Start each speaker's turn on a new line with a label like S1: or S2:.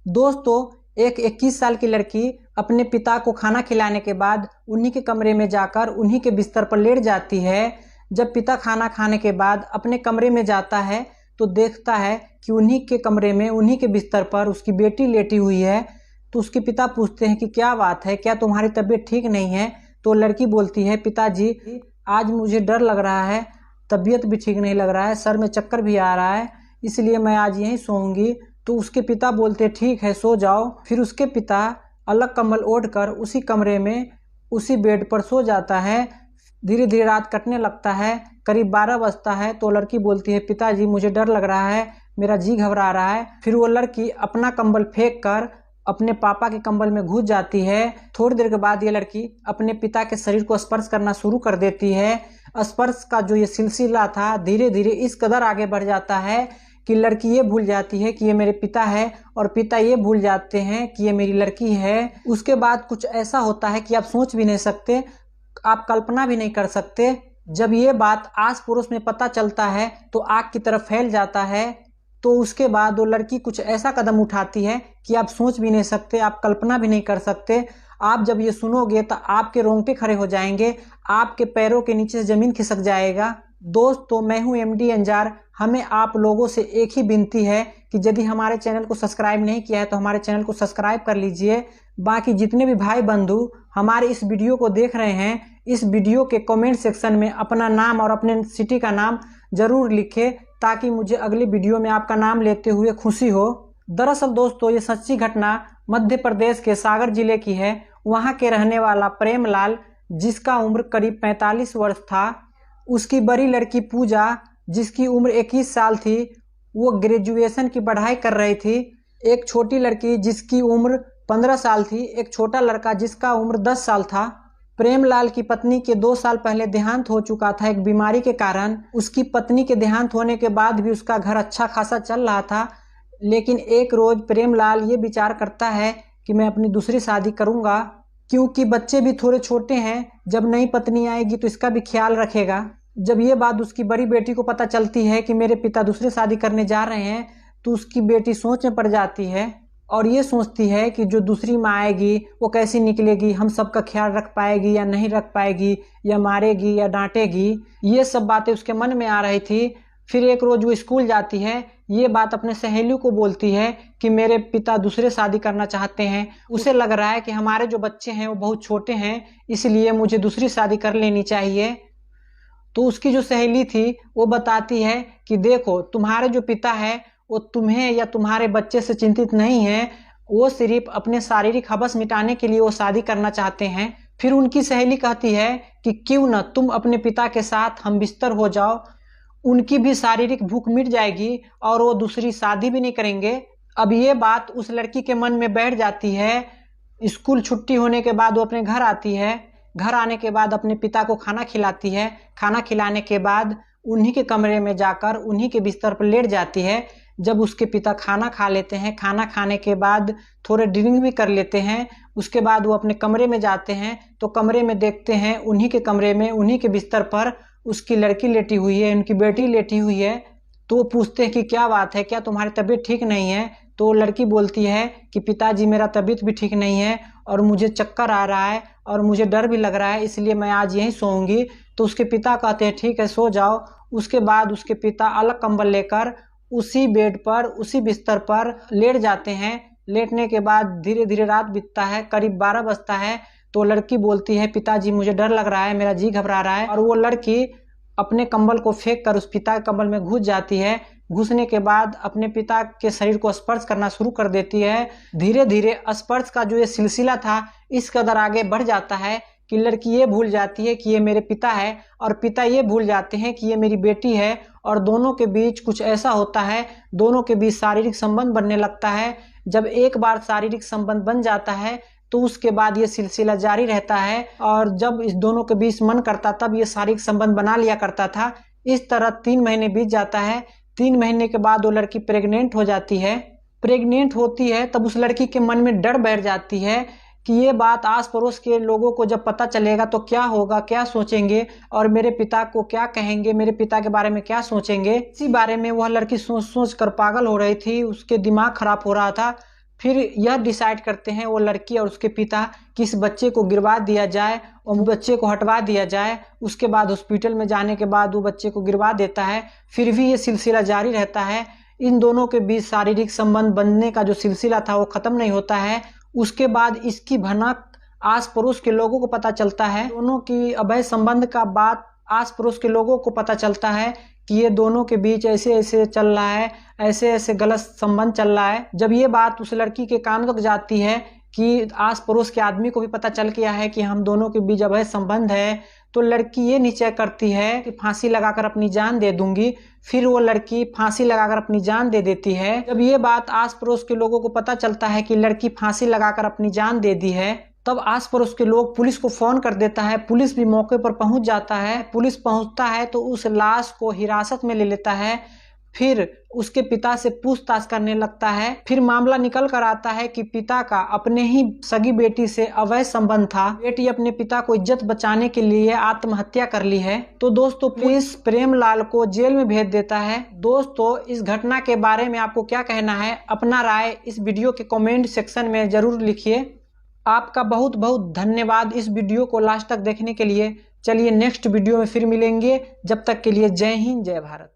S1: दोस्तों, एक 21 साल की लड़की अपने पिता को खाना खिलाने के बाद उन्हीं के कमरे में जाकर उन्हीं के बिस्तर पर लेट जाती है। जब पिता खाना खाने के बाद अपने कमरे में जाता है तो देखता है कि उन्हीं के कमरे में उन्हीं के बिस्तर पर उसकी बेटी लेटी हुई है। तो उसके पिता पूछते हैं कि क्या बात है, क्या तुम्हारी तबीयत ठीक नहीं है? तो लड़की बोलती है, पिताजी आज मुझे डर लग रहा है, तबीयत भी ठीक नहीं लग रहा है, सर में चक्कर भी आ रहा है, इसलिए मैं आज यहीं सोऊंगी। तो उसके पिता बोलते ठीक है सो जाओ। फिर उसके पिता अलग कंबल ओढ़कर उसी कमरे में उसी बेड पर सो जाता है। धीरे धीरे रात कटने लगता है, करीब 12 बजता है। तो लड़की बोलती है, पिताजी मुझे डर लग रहा है, मेरा जी घबरा रहा है। फिर वो लड़की अपना कंबल फेंक कर अपने पापा के कंबल में घुस जाती है। थोड़ी देर के बाद ये लड़की अपने पिता के शरीर को स्पर्श करना शुरू कर देती है। स्पर्श का जो ये सिलसिला था धीरे धीरे इस कदर आगे बढ़ जाता है कि लड़की ये भूल जाती है कि ये मेरे पिता है और पिता ये भूल जाते हैं कि ये मेरी लड़की है। उसके बाद कुछ ऐसा होता है कि आप सोच भी नहीं सकते, आप कल्पना भी नहीं कर सकते। जब ये बात आस पड़ोस में पता चलता है तो आग की तरफ फैल जाता है। तो उसके बाद वो लड़की कुछ ऐसा कदम उठाती है कि आप सोच भी नहीं सकते, आप कल्पना भी नहीं कर सकते। आप जब ये सुनोगे तो आपके रोंगटे खड़े हो जाएंगे, आपके पैरों के नीचे से जमीन खिसक जाएगा। दोस्तों, मैं हूं एमडी अंजार। हमें आप लोगों से एक ही विनती है कि यदि हमारे चैनल को सब्सक्राइब नहीं किया है तो हमारे चैनल को सब्सक्राइब कर लीजिए। बाकी जितने भी भाई बंधु हमारे इस वीडियो को देख रहे हैं, इस वीडियो के कमेंट सेक्शन में अपना नाम और अपने सिटी का नाम जरूर लिखें ताकि मुझे अगले वीडियो में आपका नाम लेते हुए खुशी हो। दरअसल दोस्तों, ये सच्ची घटना मध्य प्रदेश के सागर जिले की है। वहाँ के रहने वाला प्रेमलाल, जिसका उम्र करीब 45 वर्ष था, उसकी बड़ी लड़की पूजा, जिसकी उम्र 21 साल थी, वो ग्रेजुएशन की पढ़ाई कर रही थी। एक छोटी लड़की जिसकी उम्र 15 साल थी, एक छोटा लड़का जिसका उम्र 10 साल था। प्रेमलाल की पत्नी के 2 साल पहले देहांत हो चुका था एक बीमारी के कारण। उसकी पत्नी के देहांत होने के बाद भी उसका घर अच्छा खासा चल रहा था। लेकिन एक रोज प्रेमलाल ये विचार करता है कि मैं अपनी दूसरी शादी करूंगा, क्योंकि बच्चे भी थोड़े छोटे हैं, जब नई पत्नी आएगी तो इसका भी ख्याल रखेगा। जब ये बात उसकी बड़ी बेटी को पता चलती है कि मेरे पिता दूसरी शादी करने जा रहे हैं तो उसकी बेटी सोच में पड़ जाती है और ये सोचती है कि जो दूसरी माँ आएगी वो कैसी निकलेगी, हम सबका ख्याल रख पाएगी या नहीं रख पाएगी, या मारेगी या डांटेगी। ये सब बातें उसके मन में आ रही थी। फिर एक रोज वो स्कूल जाती है, ये बात अपने सहेलियों को बोलती है कि मेरे पिता दूसरे शादी करना चाहते हैं। उसे लग रहा है कि हमारे जो बच्चे हैं वो बहुत छोटे हैं, इसलिए मुझे दूसरी शादी कर लेनी चाहिए। तो उसकी जो सहेली थी वो बताती है कि देखो, तुम्हारे जो पिता है वो तुम्हें या तुम्हारे बच्चे से चिंतित नहीं है, वो सिर्फ अपने शारीरिक हवस मिटाने के लिए वो शादी करना चाहते हैं। फिर उनकी सहेली कहती है कि क्यों न तुम अपने पिता के साथ हम बिस्तर हो जाओ, उनकी भी शारीरिक भूख मिट जाएगी और वो दूसरी शादी भी नहीं करेंगे। अब ये बात उस लड़की के मन में बैठ जाती है। स्कूल छुट्टी होने के बाद वो अपने घर आती है। घर आने के बाद अपने पिता को खाना खिलाती है। खाना खिलाने के बाद उन्हीं के कमरे में जाकर उन्हीं के बिस्तर पर लेट जाती है। जब उसके पिता खाना खा लेते हैं, खाना खाने के बाद थोड़े ड्रिंक भी कर लेते हैं, उसके बाद वो अपने कमरे में जाते हैं तो कमरे में देखते हैं उन्हीं के कमरे में उन्हीं के बिस्तर पर उसकी लड़की लेटी हुई है, उनकी बेटी लेटी हुई है। तो वो पूछते हैं कि क्या बात है, क्या तुम्हारी तबीयत ठीक नहीं है? तो लड़की बोलती है कि पिताजी मेरा तबीयत भी ठीक नहीं है और मुझे चक्कर आ रहा है और मुझे डर भी लग रहा है, इसलिए मैं आज यहीं सोऊंगी। तो उसके पिता कहते हैं ठीक है सो जाओ। उसके बाद उसके पिता अलग कंबल लेकर उसी बेड पर उसी बिस्तर पर लेट जाते हैं। लेटने के बाद धीरे धीरे रात बीतता है, करीब 12 बजता है। तो लड़की बोलती है पिताजी मुझे डर लग रहा है, मेरा जी घबरा रहा है। और वो लड़की अपने कंबल को फेंक कर उस पिता के कंबल में घुस जाती है। घुसने के बाद अपने पिता के शरीर को स्पर्श करना शुरू कर देती है। धीरे धीरे स्पर्श का जो ये सिलसिला था इस कदर आगे बढ़ जाता है कि लड़की ये भूल जाती है कि ये मेरे पिता है और पिता ये भूल जाते हैं कि ये मेरी बेटी है। और दोनों के बीच कुछ ऐसा होता है, दोनों के बीच शारीरिक संबंध बनने लगता है। जब एक बार शारीरिक संबंध बन जाता है तो उसके बाद ये सिलसिला जारी रहता है और जब इस दोनों के बीच मन करता तब ये शारीरिक संबंध बना लिया करता था। इस तरह 3 महीने बीत जाता है। 3 महीने के बाद वो लड़की प्रेग्नेंट हो जाती है। प्रेग्नेंट होती है तब उस लड़की के मन में डर बैठ जाती है कि ये बात आस पड़ोस के लोगों को जब पता चलेगा तो क्या होगा, क्या सोचेंगे और मेरे पिता को क्या कहेंगे, मेरे पिता के बारे में क्या सोचेंगे। इसी बारे में वह लड़की सोच सोच कर पागल हो रही थी, उसके दिमाग खराब हो रहा था। फिर यह डिसाइड करते हैं वो लड़की और उसके पिता कि इस बच्चे को गिरवा दिया जाए और बच्चे को हटवा दिया जाए। उसके बाद हॉस्पिटल में जाने के बाद वो बच्चे को गिरवा देता है। फिर भी ये सिलसिला जारी रहता है। इन दोनों के बीच शारीरिक संबंध बनने का जो सिलसिला था वो खत्म नहीं होता है। उसके बाद इसकी भनक आस पड़ोस के लोगों को पता चलता है। दोनों की अवैध संबंध का बात आस पड़ोस के लोगों को पता चलता है कि ये दोनों के बीच ऐसे ऐसे चल रहा है, ऐसे ऐसे गलत संबंध चल रहा है। जब ये बात उस लड़की के कान तक जाती है कि आस पड़ोस के आदमी को भी पता चल गया है कि हम दोनों के बीच अवैध संबंध है, तो लड़की ये निश्चय करती है कि फांसी लगाकर अपनी जान दे दूंगी। फिर वो लड़की फांसी लगाकर अपनी जान दे देती है। जब ये बात आस पड़ोस के लोगों को पता चलता है कि लड़की फांसी लगाकर अपनी जान दे दी है, तब आस पड़ोस के लोग पुलिस को फोन कर देता है। पुलिस भी मौके पर पहुंच जाता है। पुलिस पहुंचता है तो उस लाश को हिरासत में ले लेता है। फिर उसके पिता से पूछताछ करने लगता है। फिर मामला निकल कर आता है कि पिता का अपने ही सगी बेटी से अवैध संबंध था। बेटी अपने पिता को इज्जत बचाने के लिए आत्महत्या कर ली है। तो दोस्तों पुलिस प्रेमलाल को जेल में भेज देता है। दोस्तों इस घटना के बारे में आपको क्या कहना है? अपना राय इस वीडियो के कमेंट सेक्शन में जरूर लिखिए। आपका बहुत बहुत धन्यवाद इस वीडियो को लास्ट तक देखने के लिए। चलिए नेक्स्ट वीडियो में फिर मिलेंगे। जब तक के लिए जय हिंद, जय भारत।